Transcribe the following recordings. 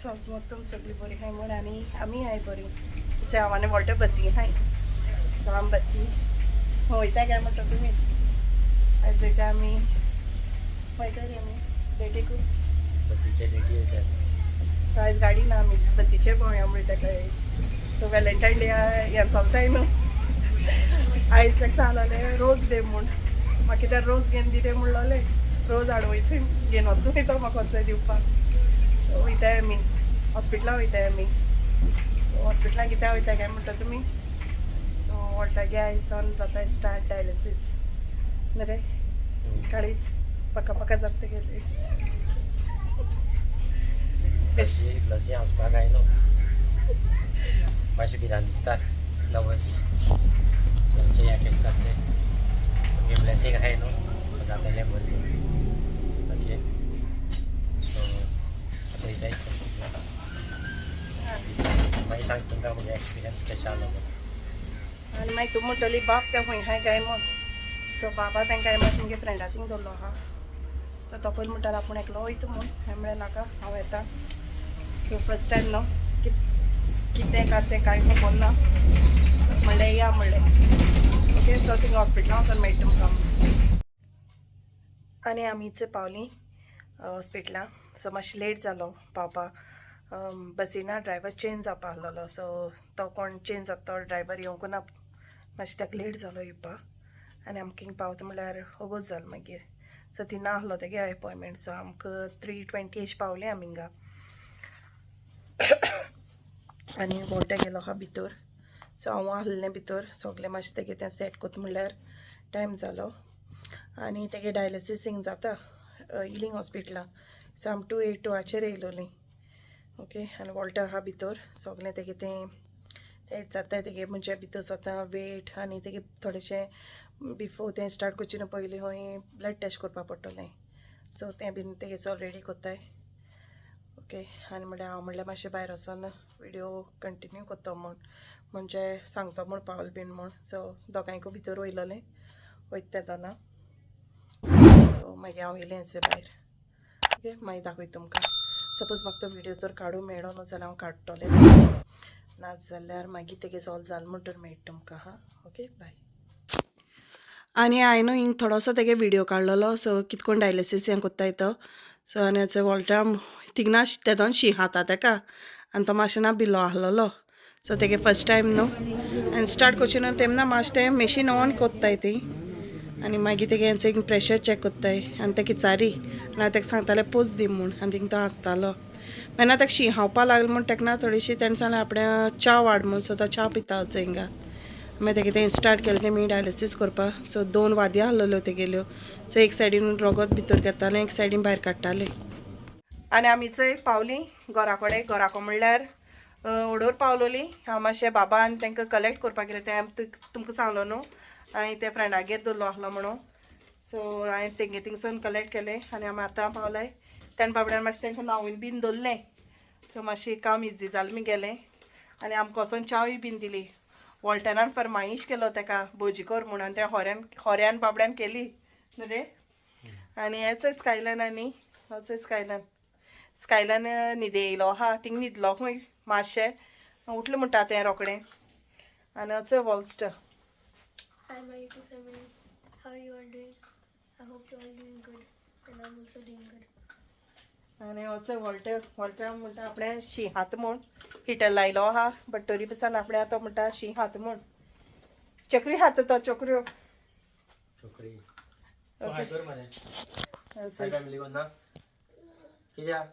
समजून सगळी बरी हाय म्हण आनी आमी हाय बरी सो हांव आनी वॉल्टर बसी हाय सो आमी बसी वयता काय म्हणटा तुमी आयज वयता आमी वयता रे आमी डेटेकू बसीचे डेटी वयता सो आयज गाडी ना आमी बसीचेर भोंवया म्हणटा काय सो वॅलेंटायन डे हें चलताय न्हू आयज ताका सांगलेलें रोज डे म्हूण म्हाका कितें रोज घेवन दी रे म्हणलोलें रोज हाड वयता घेवन वचून तो म्हाका वचून दिवपाक सो वयताय आमी हॉस्पिटलां वयताय आमी हॉस्पिटलां कित्याक वयता काय म्हणटा तुमी सो वॉल्टागे आयजोन जाता स्टार्ट डायलिसीस न्हू रे काळीज पका जाता गेले प्लस हसपाक आयलो मातशें भिरांत दिसता नवस सो ह्या केस जातले तुमगे ब्लेसींग आहाय न्हू जातलें बरें ओके सो आतां वयताय मागीर सांग तुमकां म्हजो एक्सपिरियन्स कशें आसलो आनी मागीर तूं म्हणटली बाप तें खंय हाय काय म्हूण सो बाबा तांकां हांवें तुमगे फ्रेंडा थिंग दवरलो आहा सो तो पयलीं म्हणटालो आपूण एकलो वयता म्हूण हांवें म्हणलें नाका हांव येता सो फर्स्ट टायम न्हू कितें का तें कांय खबर ना म्हणलें या म्हणलें ओके सो थिंगा हॉस्पिटलां वचून मेळटा तुमकां आनी आमीच पावलीं हॉस्पिटलां सो मातशें लेट जालो पावपाक बसीना ड्रायवर चेंज जावपा आसलोलो सो तो कोण चेंज जाता तो ड्रायवर येवंक ना मातशें ताका लेट जालो येवपाक आनी आमकां हिंग पावता म्हणल्यार वगोच जालो मागीर सो थिंगा आसलो तेगे अपॉयंटमेंट सो आमकां 3:20 एश पावलें आमी हिंगा आनी वॉल्टा गेलो आहा भितर सो हांव आहलें भितर सगलें मातशें तेगे तें सेट कोत्ता म्हणल्यार टायम जालो आनी तेगे डायलिसीस हिंग जाता इलिंग हॉस्पिटलां सो आमी 282 येयलोलीं ओके आनी वॉल्टा आहा भितर सगलें तेगे तें जाता तेगे म्हणजे भितर स्वता वेट आनी तेगे थोडेशें बिफोर तें स्टार्ट करचे पयलीं खंय ब्लड टेस्ट करपा पडटलें सो तें बीन तेगे ऑलरेडी कोत्ताय ओके आनी म्हणल्यार हांव म्हणल्यार मातशें भायर वचोन विडियो कंटिन्यू कोत्तो म्हूण म्हणजे सांगतो म्हूण पावल बीन म्हूण सो दोगांयकू भितर वयलोलें वयता तेदोना सो मागीर हांव येयलें अशें भायर ओके मागीर दाखयता तुमकां सपोज म्हाका तो विडियो जर काडूंक मेळ्ळो न्हू जाल्यार हांव काडटलें ना जाल्यार मागीर तेगे सॉल्व जालें म्हणटून मेळटा तुमकां हां ओके बाय आनी हांवें हिंग थोडोसो तेगे विडियो काडलेलो सो कितकोन डायलिसीस हें कोत्ताय तो सो आनी हेचो वॉल्टा थिंगा तेदोन शी खाता तेका आनी तो मातशें ना भिलो आहलोलो सो तेगे फर्स्ट टायम न्हू आनी स्टार्ट करचे न्हू तेन्ना मातशें तें मेशीन ऑन कोत्ताय ती आनी मागीर तेगे हेंचो एक प्रेशर चॅक कोत्ताय आनी तेका विचारी आनी हांव तेका सांगतालें पोज दी म्हूण आनी थिंगा तो हांसतालो मागीर तेका शी हांवपा लागलो म्हूण तेका ना थोडीशी तेणें सांगलें आपणें च्या वाड म्हूण सो तो च्या पिता वचो हिंगा मागीर तेगे तें स्टार्ट केलें तेमी डायलिसीस करपाक सो 2 वाद्यो आहलेल्यो तेगेल्यो सो एक सायडीन रगत भितर घेतालें एक सायडीन भायर काडटालें आनी आमी चोय पावलीं घरा कडेन घराको म्हणल्यार ओडोर पावलोलीं हांव मातशें बाबा आनी तांकां कलेक्ट करपाक गेलें तें तुमकां सांगलो न्हू हांवें त्या फ्रेंडागेर दवरलो आहलो म्हणून सो हांवें तेंगे थिंगसून कलेक्ट केलें आनी आमी आतां पावलाय तेन्ना बाबड्यान मातशें तांकां न्हांवून बीन दवरलें सो मातशें काम इजी जालें मी गेलें आनी आमकां वचोन च्यावय बीन दिली वॉल्टनान फरमाईश केलो ताका भोजी कर म्हणून आनी त्या खोऱ्यान बाबड्यान केली न्हू रे आनी हेच स्कायलान आनी होच स्कायलान न्हिदे येयलो आहा थिंग न्हिदलो खंय मातशें उठलें म्हणटा तें रोखडें आनी होच वॉल्स्टर Hi my YouTube family, how are you all doing? I hope you all doing good and I'm also doing good. आनी होच वॉल्टर म्हणटा आपणें शी हात म्हूण हिटर लायलो आहा बट तरी पासून आपणें तो म्हणटा शी हात म्हूण चक्री हात तो चक्र्यो छोकरी हाय कर मरे फॅमिली कोण ना कित्या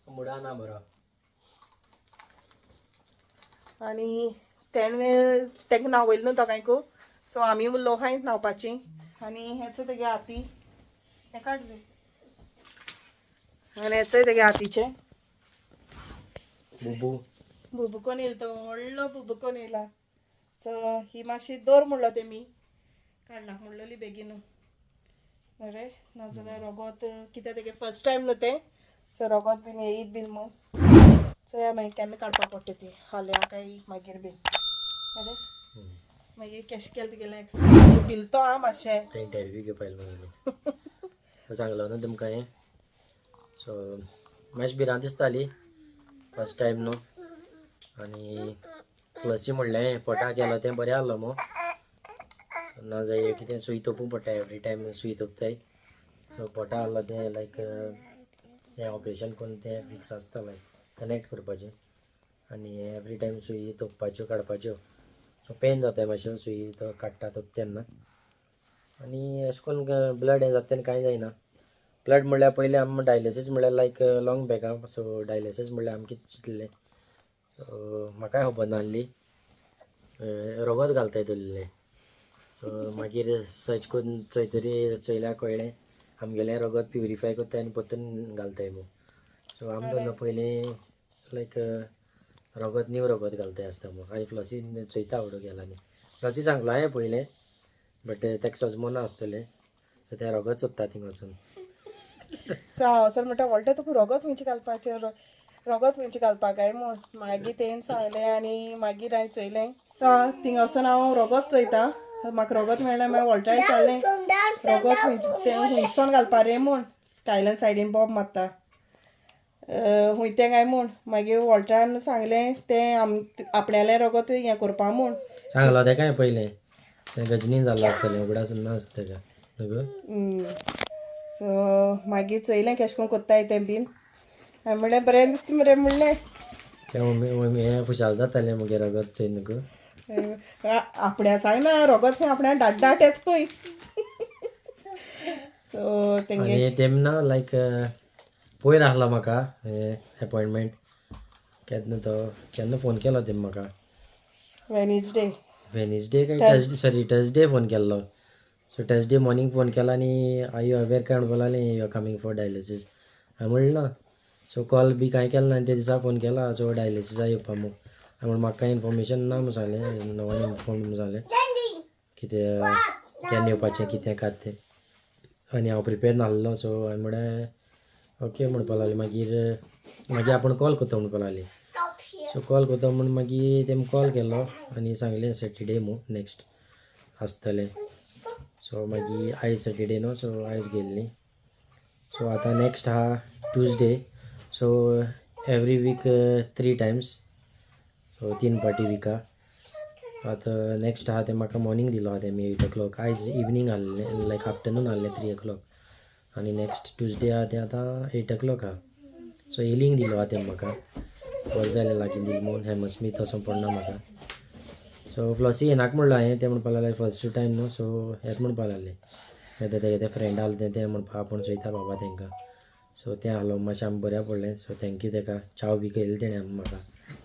मुडा ना बरो आनी तेंका न्हावयलें न्हू दोगांयकू सो आमी उरलो हाय न्हावपाची आनी हेच तेगे हाती हें काड रे आनी हेचय तेगे हातीचें बुबुकोन येयला तो व्हडलो बुबुकोन येयला सो ही मातशी दवर म्हणलो तेमी काडनाक म्हणलोली बेगीन अरे नाजाल्यार रगत कित्याक तेगे फर्स्ट टायम न्हू तें सो रगत बीन येयत बीन म्हूण सो ह्या मागीर केन्ना काडपाक पडटा ती हाल्या काय मागीर बीन अरे मागीर कशें केलें तुगेलें एक्सपिरियन्स भिलतो आं मातशें तें इंटरव्यू घेवपा आयलो सांगलो न्हू तुमकां हें सो मॅच भिरांत दिसताली फर्स्ट टायम न्हू आनी फ्लसी म्हणलें पोटा केलो तें बरें आहलो मो ना जाय कितें सुई तोपूंक पडटा एवरी टायम सुई तोपताय सो पोटा आहलो तें लायक तें ऑपरेशन करून तें फिक्स आसता लायक कनेक्ट करपाचें आनी एवरी टायम सुई तोपपाच्यो काडपाच्यो सो पेन जाता मातशें सुई तो काडटा तोप तेन्ना आनी अशें करून ब्लड हें जाता तेन्ना कांय जायना ब्लड म्हणल्यार पयलीं आमी डायलिसीस म्हणल्यार लायक लॉंग बॅगां सो डायलिसीस म्हणल्यार आमी कितें चिंतलें सो म्हाकाय खबर नासली रगत घालताय धरलें सो मागीर सर्च करून चोय तरी चोयल्यार कळ्ळें आमगेलें रगत प्युरिफाय करताय आनी परतून घालताय मग सो आमी दोन पयलीं लायक रगत नीव रगत घालताय आसता मग आनी फ्लसी चोयता आवडो गेला न्ही फ्लसी सांगलो हांवें पयलें बट ताका सजमोना आसतलें सो तें रगत सोदता थिंग वचून सो हांव सर म्हणटा व्हडलें तुका रगत खंयचें घालपाचें रगत खंयचें घालपाक काय म्हूण मागीर तें सांगलें आनी मागीर हांवें चोयलें थिंग वचून हांव रगत चोयता म्हाका रगत मेळ्ळें मागीर वॉल्टराय चाललें रगत खंयचोन घालपा रे म्हूण स्कायलान सायडीन बॉब मारता तें काय म्हूण मागीर वॉल्टरान सांगलें तें आपणालें रगत हें करपा म्हूण सांगलो तेका पयलें तें गजनीन जाल्लो आसतलें उगडास नासता तेका न्हू सो मागीर चोयलें केश कोन्न कोत्ताय तें बीन हांवें म्हणलें बरें दिसता मरे म्हणलें तें हें खुशाल जातालें मुगे रगत चोय न्हू आपण्या सांगना रगत खंय आपण्या दाट येत खंय सो तेंगे आनी तेन्ना लायक पयर आहलो म्हाका एपॉयंटमेंट केन्ना फोन केलो तेम म्हाका वेनिसडे काय थर्सडे फोन केल्लो सो थर्सडे मॉर्निंग फोन केला आनी आय यू अवेर काय म्हणून बोलाली you are coming for dialysis हांवें म्हणलें ना सो कॉल बी कांय केलो ना आनी ते दिसा फोन केला सो डायलिसीसा येवपा मग हांवें म्हणून म्हाका इन्फॉर्मेशन ना म्हणून सांगलें नोवान इन्फॉर्म म्हणून सांगलें कितें केन्ना येवपाचें कितें कात तें आनी हांव प्रिपेर नासलो सो हांवें म्हळें ओके म्हणपा लागलें मागीर आपूण कॉल करता म्हणपा लागलें सो कॉल करता म्हूण मागीर तेमी कॉल केलो आनी सांगलें सॅटरडे म्हणून नेक्स्ट आसतलें सो मागीर आयज सॅटरडे न्हू सो आयज गेल्लीं सो आतां नेक्स्ट आहा Tuesday so every week 3 times so 3 पाटी विका आतां नेक्स्ट आहा तें म्हाका मॉर्निंग दिलो आहा तेमी 8 o'clock आयज इवनींग आहलें लायक आफ्टरनून आहलें 3 o'clock आनी नेक्स्ट ट्यूजडे आहा तें आतां 8 o'clock आहा सो हिलींग दिलो आहा तें म्हाका बरें जालें लागीं दिलें म्हूण हेमस्मीथ असो पडना म्हाका सो फ्लॉसी येनाक म्हणलो हांवें तें म्हणपा लागलें फर्स्ट टायम न्हू सो येत म्हणपा लागलें येता तेगे फ्रेंड आहलें तें म्हणपा आपूण चोयता बाबा तेंकां सो तें आहलो मातशें आमकां बऱ्या पडलें सो थँक्यू तेका चाव बी केली तेणें म्हाका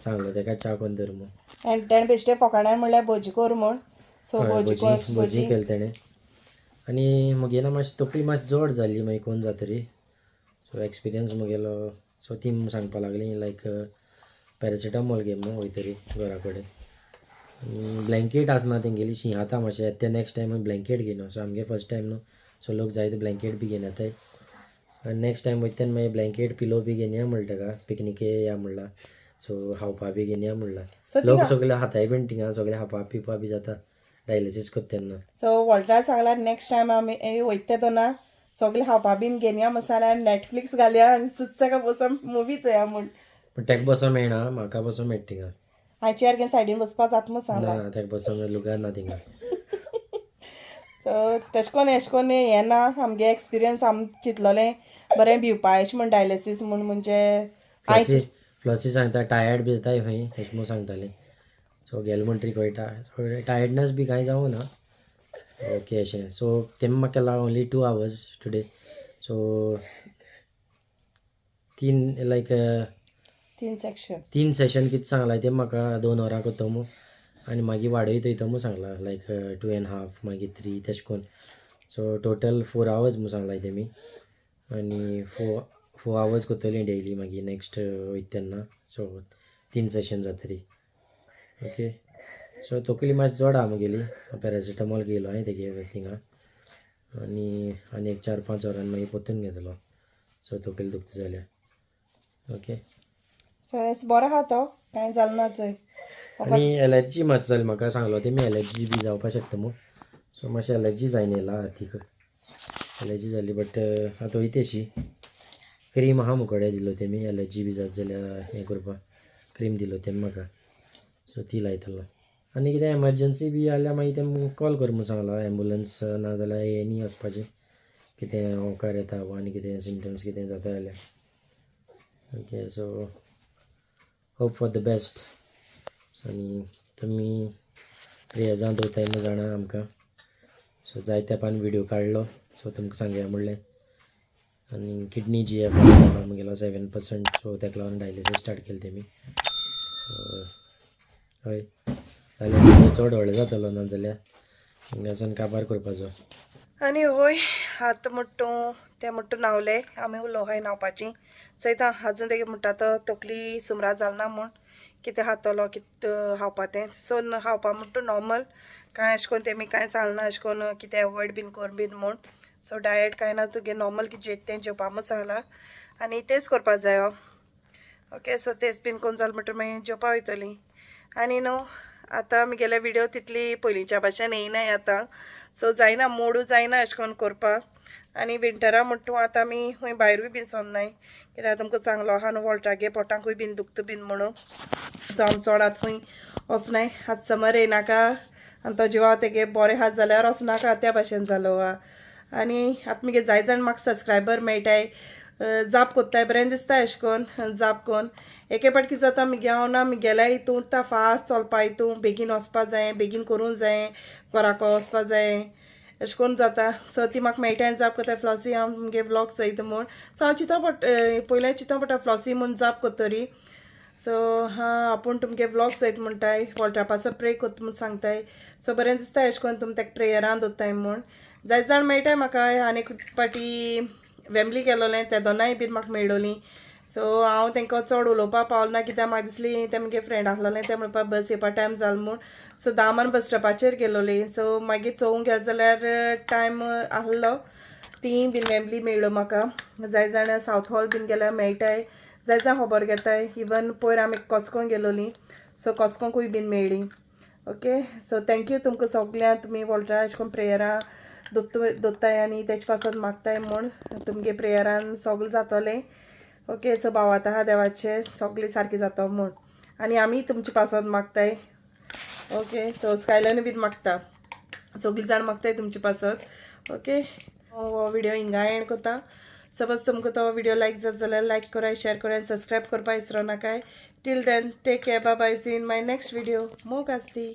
सांगलो तेका चाव करून दर म्हूण आनी तेणें बेश्टें फकाणान म्हणल्यार भजी कर म्हूण सो भजी केली तेणें आनी म्हगेलो मातशी तकली मातशी जड जाली मागीर कोण जातरी सो एक्सपिरियन्स म्हगेलो सो ती सांगपा लागली लायक पॅरासिटामॉल घे म्हणून वयतरी घरा कडेन आनी ब्लँकेट आसना तेंगेली शी आतां मातशें येता ते नेक्स्ट टायम ब्लँकेट घेयना सो आमगे फर्स्ट टायम न्हू सो लोक जायते ब्लँकेट बी घेवन येताय आनी नेक्स्ट टायम वयता तेन्ना मागीर ब्लँकेट पिलो बी घेवन या म्हणटा तेका पिकनिके या म्हणला सो खावपा बी घेवन या म्हणला लोक सगळे हाताय बीन थिंगा सगळे खावपा पिवपा बी जाता डायलिसीस करता तेन्ना सो वॉल्टरान सांगल्यार नेक्स्ट टायम आमी वयता तेन्ना सगळे खावपा बीन घेवन या मसाला नॅटफ्लिक्स घालया आनी सुचका बसून मुवी चोया म्हूण पूण तेका बसों मेळना म्हाका बसों मेळटा थिंगा हांवें चेर घेवन सायडीन बसपा जाता म्हूण सांगला ना तेका बसों लुगार ना थिंगा सो तेश कोन्न एश कोन्न हें ना आमगे एक्सपिरियन्स आमी चिंतलोलें बरें भिवपा अशें म्हूण डायलिसीस म्हूण म्हणजे फ्लॉसी सांगता टायर्ड बी जाताय खंय अशें म्हूण सांगतालें सो गेले म्हणटरी कळटा सो टायर्डनस बी कांय जावं ना ओके अशें सो तेमी म्हाका केला only 2 hours today so 3 session कितें सांगलां तें म्हाका 2 वरां कोत्ता म्हूण आनी मागीर वाडयता वयता म्हूण सांगलां लायक 2.5 मागीर 3 तेशें कोन्न सो टोटल 4 hours म्हूण सांगलां तेमी आनी 4 hours कोत्तलीं डेयली मागीर नेक्स्ट वयता तेन्ना सो 3 सेशन जातरी ओके सो तकली मातशी जड आहा मुगेली पॅरासिटामॉल घेयलो हांवें तेगे थिंगा आनी एक 4-5 वरान मागीर परतून घेतलो सो तकली दुखता जाल्यार ओके सो बरो आहा तो कांय जालें ना चोय आनी एलर्जी मातशी जाली म्हाका सांगलो तेमी एलर्जी बी जावपा शकता म्हूण सो मातशी एलर्जी जायन येयला हातीक एलर्जी जाली बट आतां वयता अशी क्रीम आहा मुकोडे दिलो तेमी एलर्जी बी जात जाल्यार हें करपाक क्रीम दिलो तेमी म्हाका सो ती लायतलो आनी कितें एमर्जन्सी बी जाल्यार मागीर तें कॉल कर म्हणून सांगला एम्बुलंस ना जाल्यार हेनी वचपाचें कितें होकार येता वा आनी कितें सिमटम्स कितें जाता जाल्यार okay so hope for the best आनी तुमी प्रेयर्सां दवरताय म्हूण जाणा आमकां सो जाय तेंपान व्हिडिओ काडलो सो तुमकां सांगया म्हणलें आनी किडनी जी एफ आमगेलो 7% सो तेका लागून डायलिसीस स्टार्ट केलें तेमी सो हय जाल्यार चड व्हडलो जातलो ना जाल्यार हिंगासून काबार करपाचो आनी वय आतां म्हणटू तें म्हणटू न्हांवले आमी उलो हाय न्हांवपाची चोयता आजून तेगे म्हणटा तो तकली सुमरा जालना म्हूण कितें खातलो कितें खावपा तें सो खावपा म्हणटू नॉर्मल कांय अशें करून तेमी कांय चालना अशें करून कितें एवॉयड बीन कोर बीन म्हूण सो डायट कांय ना तुगे नॉर्मल कितें तें जेवपा म्हूण सांगला आनी तेच करपा जायो ओके सो तेच बीन कोन्न जालें म्हणटूर मागीर जेवपा वयतलीं आनी न्हू आतां आमगेले व्हिडिओ तितली पयलींच्या भाशेन येयनाय आतां सो जायना मोडू जायना अशें करून करपाक आनी विंटरा म्हणटू आतां आमी खंय भायरूय बीन सरनाय कित्याक तुमकां सांगलो आहा न्हू वॉल्टरागे पोटांकूय बीन दुखता बीन म्हणून सो आमी चड आतां खंय वचनाय आतां समर येयनाका आनी तो जिवा तेगे बरें आहा जाल्यार वचनाका त्या भाशेन जालो आनी आतां मगे जाय जाण म्हाका सबस्क्रायबर मेळटाय जाप कोत्ताय बरें दिसता अशें कोन्न जाप कोन्न एके पाट कितें जाता आमी गेवना आमी गेल्या हितून ता फास्ट चलपा हितून बेगीन वचपा जाय बेगीन करूं जाय घराको वचपा जाय अशें करून जाता सो ती म्हाका मेळटाय जाप कोत्ताय फ्लॉसी हांव मुगे व्लॉग चोयता म्हूण सो हांव चिंतो पयलें चिंतो पडटा फ्लॉसी म्हूण जाप कोत्तरी सो हां आपूण तुमगे व्लॉग चोयता म्हणटाय वॉल्टरा पासो प्रे कोत्ता म्हूण सांगताय सो बरें दिसता अशें करून तुमी तेका प्रेयरान दवरताय म्हूण जाय जाण मेळटाय म्हाका आनी एक पाटी फॅमिली केलोलें ते दोनाय बीन म्हाका मेळ्ळोलीं सो हांव तांकां चड उलोवपा पावना कित्याक म्हाका दिसली ते म्हगे फ्रेंड आहलोलें ते म्हणपा बस येवपा टायम जालो म्हूण सो 10 मान बस स्टॉपाचेर गेलोली सो मागीर चोवंक गेले जाल्यार टायम आहलो ती बीन फॅमिली मेळ्ळो म्हाका जाय जाण सावथ हॉल बीन गेल्यार मेळटाय जाय जाण खबर घेताय इवन पयर आमी कॉस्कोन गेलोलीं सो कॉस्कोंकूय बीन मेळ्ळी ओके सो थँक्यू तुमकां सगळ्यांक तुमी वॉल्टरा अशें करून प्रेयरां दवरताय आनी तेजे पासून मागताय म्हूण तुमगे प्रेयरान सगळें जातोलें ओके सो भावात आहा देवाचे सगळें सारकें जाता म्हूण आनी आमी तुमचे पासून मागताय ओके सो स्कायलान बीन मागता सगळीं जाण मागताय तुमचे पासून ओके हो व्हिडिओ हिंगा एंड कोता सपोज तुमकां तो व्हिडिओ लायक जाता जाल्यार लायक कराय शेअर कराय सबस्क्रायब करपा विसरो नाकाय till then take care bye bye see in my next video मोग आसती.